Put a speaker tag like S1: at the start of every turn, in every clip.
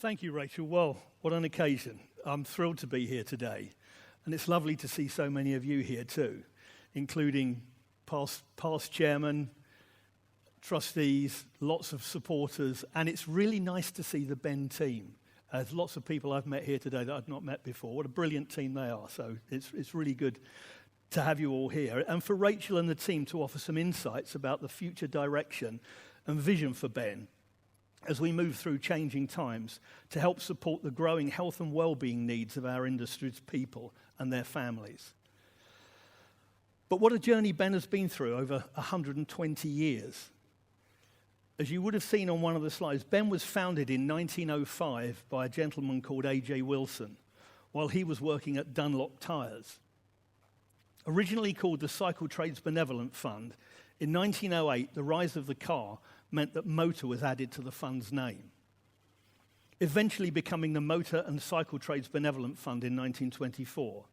S1: Thank you, Rachel. Well, what an occasion. I'm thrilled to be here today. And it's lovely to see so many of you here too, including past chairmen, trustees, lots of supporters, and it's really nice to see the Ben team. There's lots of people I've met here today that I've not met before. What a brilliant team they are. So it's really good to have you all here. And for Rachel and the team to offer some insights about the future direction and vision for Ben as we move through changing times to help support the growing health and well-being needs of our industry's people and their families. But what a journey Ben has been through over 120 years. As you would have seen on one of the slides, Ben was founded in 1905 by a gentleman called A.J. Wilson while he was working at Dunlop Tyres. Originally called the Cycle Trades Benevolent Fund, in 1908 the rise of the car meant that motor was added to the fund's name, eventually becoming the Motor and Cycle Trades Benevolent Fund in 1924.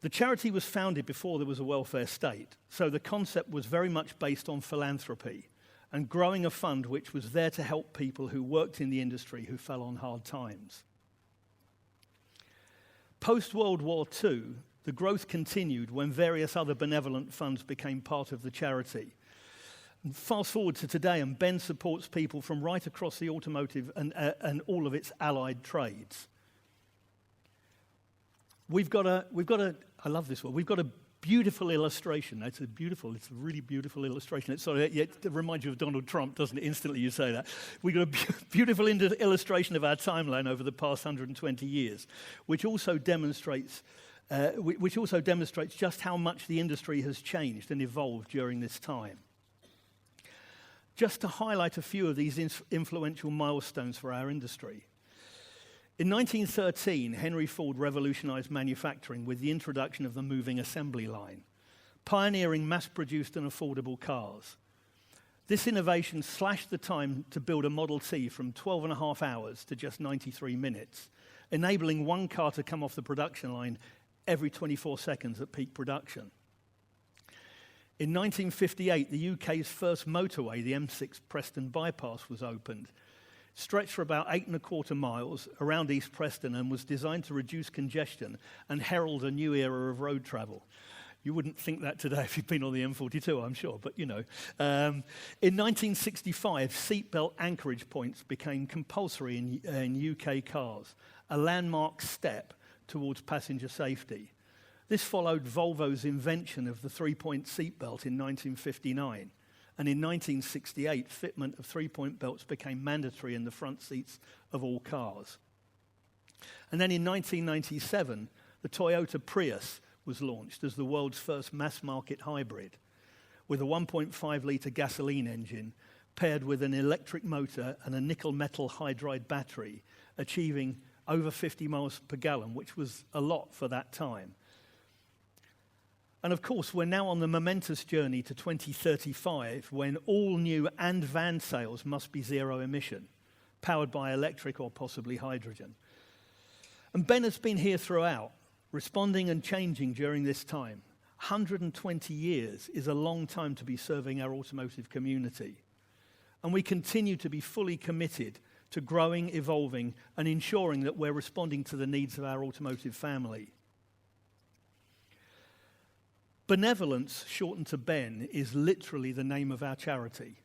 S1: The charity was founded before there was a welfare state, so the concept was very much based on philanthropy and growing a fund which was there to help people who worked in the industry who fell on hard times. Post-World War II, the growth continued when various other benevolent funds became part of the charity. And fast forward to today, and Ben supports people from right across the automotive and all of its allied trades. We've got a, I love this one, we've got a beautiful illustration. It's a really beautiful illustration. It reminds you of Donald Trump, doesn't it? Instantly you say that. We've got a beautiful illustration of our timeline over the past 120 years, which also demonstrates just how much the industry has changed and evolved during this time. Just to highlight a few of these influential milestones for our industry. In 1913, Henry Ford revolutionized manufacturing with the introduction of the moving assembly line, pioneering mass-produced and affordable cars. This innovation slashed the time to build a Model T from 12 and a half hours to just 93 minutes, enabling one car to come off the production line every 24 seconds at peak production. In 1958, the UK's first motorway, the M6 Preston Bypass, was opened. Stretched for about 8.25 miles around East Preston and was designed to reduce congestion and herald a new era of road travel. You wouldn't think that today if you've been on the M42, I'm sure, but you know. In 1965, seatbelt anchorage points became compulsory in UK cars, a landmark step towards passenger safety. This followed Volvo's invention of the three-point seatbelt in 1959. And in 1968, fitment of three-point belts became mandatory in the front seats of all cars. And then in 1997, the Toyota Prius was launched as the world's first mass-market hybrid, with a 1.5-litre gasoline engine paired with an electric motor and a nickel-metal hydride battery, achieving over 50 miles per gallon, which was a lot for that time. And of course, we're now on the momentous journey to 2035, when all new and van sales must be zero emission, powered by electric or possibly hydrogen. And Ben has been here throughout, responding and changing during this time. 120 years is a long time to be serving our automotive community. And we continue to be fully committed to growing, evolving, and ensuring that we're responding to the needs of our automotive family. Benevolence, shortened to Ben, is literally the name of our charity.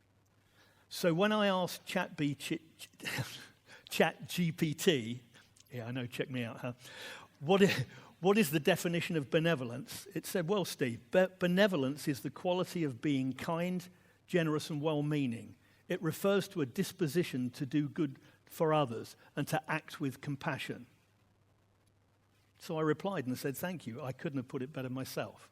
S1: So when I asked ChatGPT, yeah, I know, check me out, huh? What is the definition of benevolence? It said, well, Steve, benevolence is the quality of being kind, generous, and well-meaning. It refers to a disposition to do good for others and to act with compassion. So I replied and said, thank you. I couldn't have put it better myself.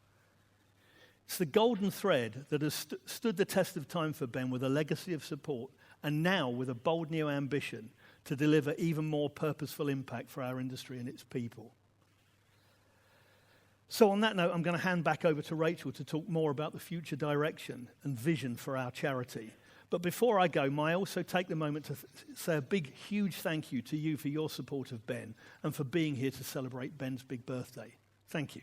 S1: It's the golden thread that has stood the test of time for Ben, with a legacy of support and now with a bold new ambition to deliver even more purposeful impact for our industry and its people. So on that note, I'm going to hand back over to Rachel to talk more about the future direction and vision for our charity. But before I go, may I also take the moment to say a big, huge thank you to you for your support of Ben and for being here to celebrate Ben's big birthday. Thank you.